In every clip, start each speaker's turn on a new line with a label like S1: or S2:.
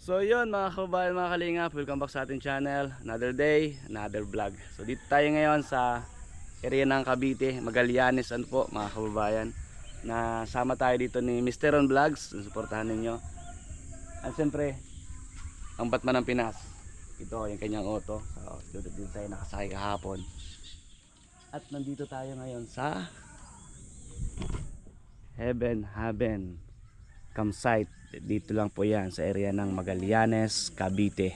S1: So yun mga kababayan, mga kalingap, welcome back sa ating channel. Another day, another vlog. So dito tayo ngayon sa area ng Cavite, Magallanes ano po mga kababayan. Nasama tayo dito ni Mr. Ron Vlogs, suportahan ninyo. At siyempre, ang Batman ng Pinas. Ito yung kanyang auto. So dito tayo nakasakay kahapon. At nandito tayo ngayon sa Heaven Haven campsite. Dito lang po yan sa area ng Magallanes, Cavite.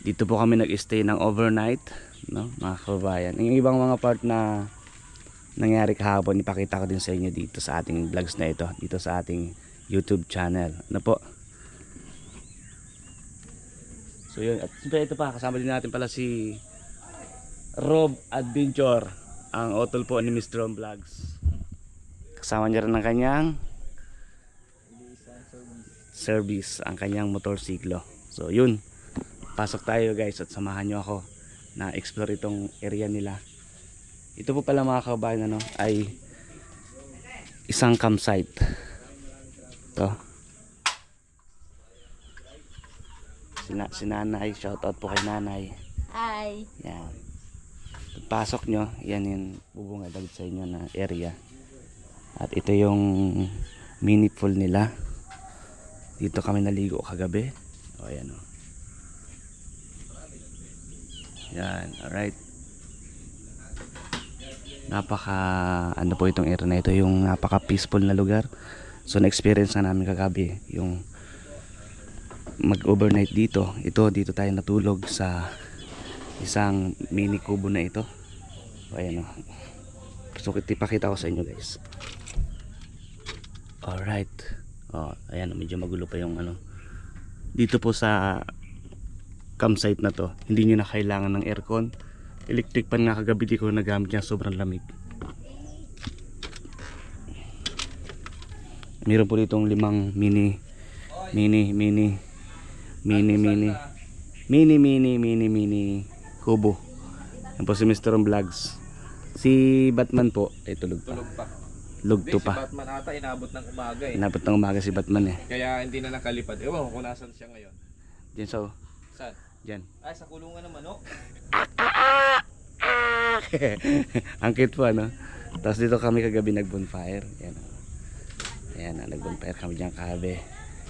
S1: Dito po kami nag-stay ng overnight, no, mga kababayan. Yung ibang mga part na nangyari kahapon, ipakita ko din sa inyo dito sa ating vlogs na ito, dito sa ating YouTube channel. Ano po? So yun, at siyempre ito pa, kasama din natin pala si Rob Adventure, ang utol po ni Mr. Ron Vlogs. Kasama niya rin ng kanyang service, ang kanyang motorsiklo. So yun, pasok tayo guys at samahan nyo ako na explore itong area nila. Ito po pala mga kababayan ano, ay isang campsite. Ito si nanay, shoutout po kay nanay.
S2: Hi.
S1: Yan, pagpasok nyo, yan yung bubungad sa inyo na area. At ito yung mini pool nila. Dito kami naligo kagabi. O ayan o. Yan, alright. Napaka ano po itong area na ito, yung napaka peaceful na lugar. So na-experience na namin kagabi yung mag-overnight dito. Dito tayo natulog sa isang mini kubo na ito. O ayan o. So ipakita ko sa inyo guys. Alright. Oh, ayan, medyo magulo pa yung ano. Dito po sa campsite na to, hindi nyo na kailangan ng aircon. Electric pan nga kagabi, di ko nagamit yan, sobrang lamig. Meron po ditong 5 mini kubo. Yan po si Mr. Ron Vlogs. Si Batman po ay tulog pa. Lugto pa.
S3: Si Batman ata inabot ng umaga eh.
S1: Inabot ng umaga si Batman eh.
S3: Kaya hindi na nakalipad. Ewan ko kung nasan siya ngayon.
S1: Diyan so.
S3: Saan?
S1: Diyan.
S3: Ay, sa kulungan ng manok.
S1: Ang cute po ano. Tapos dito kami kagabi nag-bonfire. Ayan. Ayan, nag-bonfire kami diyan kagabi.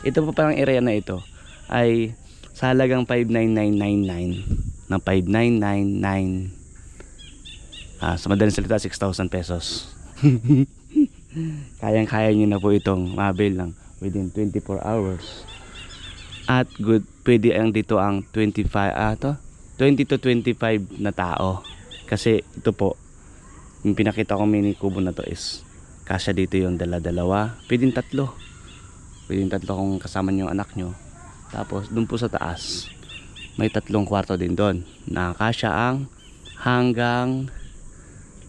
S1: Ito po parang area na ito ay sa halagang 59999 ng 5999. Sa madaling salita 6,000 pesos. Kayang-kaya nyo na po itong mabil lang within 24 hours. At good, pwede ang dito ang 20 to 25 na tao. Kasi ito po, yung pinakita kong mini kubo na to is kasya dito yung dala-dalawa. Pwedeng tatlo kung kasama nyo yung anak nyo. Tapos dun po sa taas may 3 kwarto din doon na kasya ang hanggang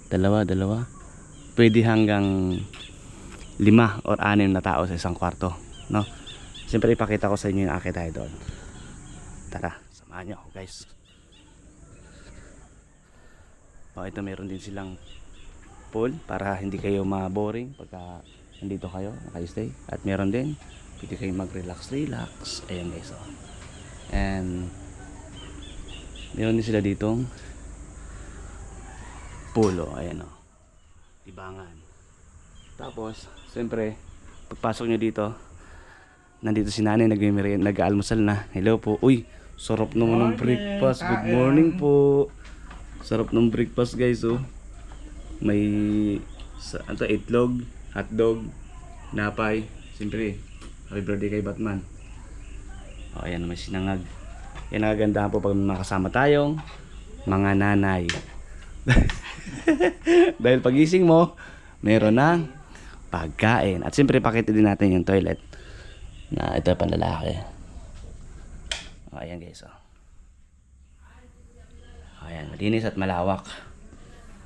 S1: dalawa pwede hanggang 5 or 6 na tao sa isang kwarto, no? Siyempre ipakita ko sa inyo yung akit tayo doon. Tara, samahan nyo ako guys. Ito meron din silang pool para hindi kayo ma-boring pagka nandito kayo naka-stay. At meron din pwede kayo mag-relax. Ayan guys oh. And meron din sila ditong pool oh. Ayan oh, tibangan. Tapos siyempre pagpasok nyo dito, nandito si nanay nag-aalmusal na. Hello po. Uy, sarap naman ng breakfast. Good morning po. Sarap ng breakfast guys oh. May itlog, hotdog, napay. Siyempre happy birthday kay Batman. O ayan, may sinangag. Yan ang kagandahan po pag makasama tayong mga nanay. Dahil pagising mo meron ng pagkain. At siyempre pakita din natin yung toilet na ito panlalaki. O ayan guys oh. Ayan, malinis at malawak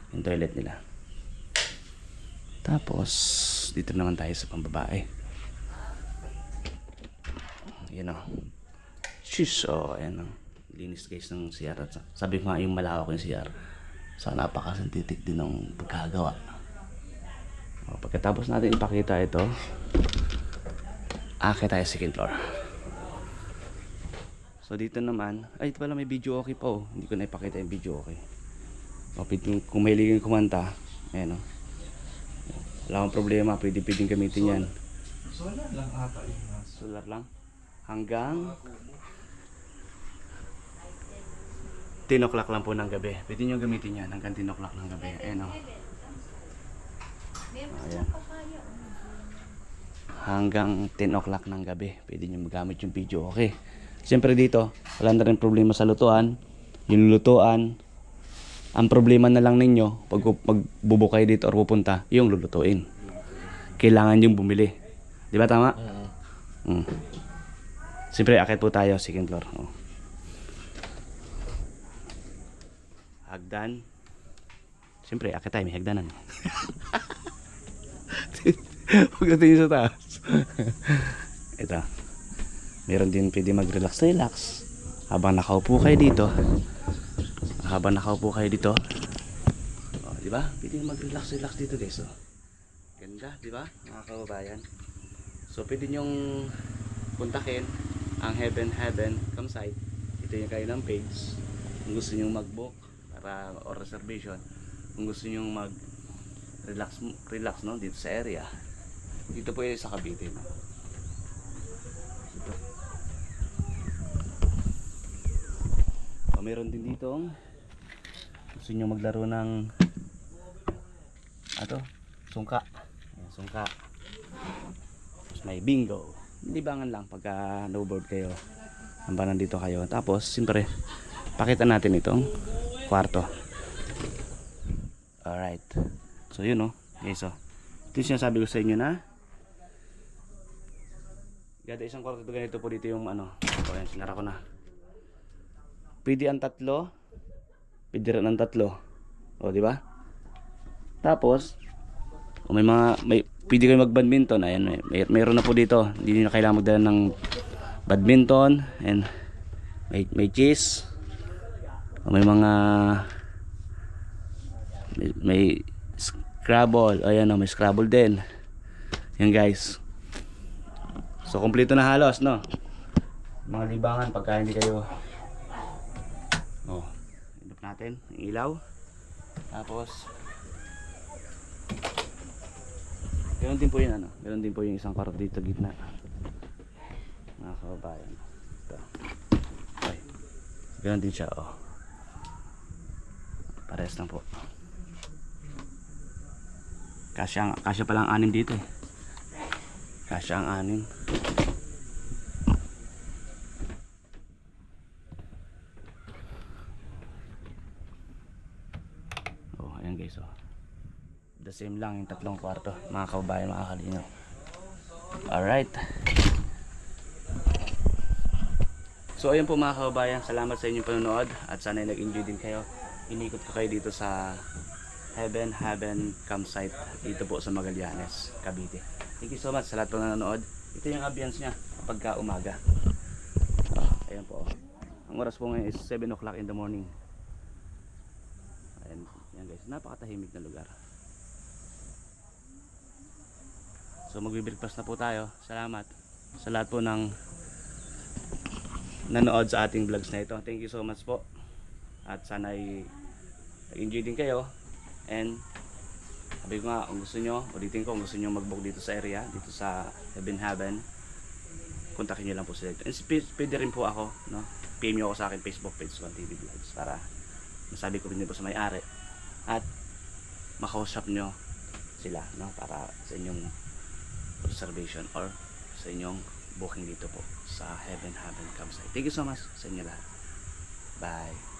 S1: yung toilet nila. Tapos dito naman tayo sa pambabae. Ayan o. Shish oh, ayan o. Linis guys ng CR. Sabi ko nga yung malawak yung CR. So napakasintetik din ng pagkagawa. Pagkatapos natin ipakita ito, akit tayo second floor. So dito naman, ay ito pala may video okay pa oh. Hindi ko na ipakita yung video okay. O, kung mahilig kang kumanta, ayan o. Wala akong problema, pwedeng gamitin yan.
S3: Solar lang ata yun.
S1: Solar lang. Hanggang 10 o'clock lang po ng gabi. Pwede nyo gamitin yan hanggang 10 o'clock ng gabi. Ayan o. Ayan. Hanggang 10 o'clock ng gabi. Pwede nyo magamit yung video okay. Siyempre dito, wala na rin problema sa lutuan. Yung lutuan, ang problema na lang ninyo, pag magbubo kayo dito or pupunta, yung lulutuin. Kailangan yung bumili. Di ba tama? Siyempre, akit po tayo, second floor. Oh. Hagdan. Siyempre, akit tayo, may hagdanan. Huwag natin yung sa taas. Ito. Meron din pwede mag-relax habang nakaupo kayo dito. Oh, di ba? Pwede mag-relax dito, guys. Oh. Ganda, di ba? Mga kababayan. So, pwede nyong kontakin ang Heaven Campsite. Ito yung kayo ng page. Kung gusto nyong mag-book para or reservation. Kung gusto nyong mag-relax no dito sa area. Dito po yung sa Cavite. No? Meron din dito gusto nyo maglaro ng sungka. Ayan, sungka. Tapos may bingo. Libangan lang pagka no board kayo. Hamba nandito kayo. Tapos siyempre pakita natin itong kwarto. Alright. So yun guys ito yung sinasabi ko sa inyo na gada isang kwarto ganito po dito yung ayan, sinara ko na. Pwede ang tatlo. Pwede rin ang tatlo. O, di ba? Tapos, pwede kayo mag-badminton. Ayan, mayroon na po dito. Hindi nyo na kailangan magdala ng badminton. And may chess. O, may Scrabble. Ayan, may Scrabble din. Yan, guys. So, kompleto na halos, no? Mga libangan pagka hindi kayo indop natin yung ilaw. Tapos ganoon din po yun ganoon din po yung isang kwarto dito gitna. Mga kababayan, ito okay. Ganoon din siya pares lang po. Kasya pa lang 6 dito kasya ang 6. Ayan guys the same lang yung 3 kwarto mga kababayan, mga kalinaw. Alright, so ayun po mga kababayan, salamat sa inyong panonood at sana nag-enjoy din kayo. Inikot ko kayo dito sa Heaven Campsite dito po sa Magallanes, Cavite. Thank you so much sa lahat po na nanonood. Ito yung ambience nya kapag umaga. Ayan po ang oras po ngayon is 7 o'clock in the morning. Ayan, yan guys, napakatahimik na lugar. So magbe-breakfast na po tayo. Salamat sa lahat po ng nanood sa ating vlogs na ito. Thank you so much po. At sana ay nag-enjoy din kayo. And sabi ko nga, kung gusto nyo, ulitin ko, kung gusto nyo mag-book dito sa area, dito sa Heaven, kontakin nyo lang po sila dito. And pwede rin po ako, no? PM nyo ako sa akin Facebook page, Swan TV Vlogs, para masabi ko rin po sa may-ari at makausap nyo sila, no? Para sa inyong reservation or sa inyong booking dito po sa Heaven Campsite. Thank you so much sa inyo lahat. Bye.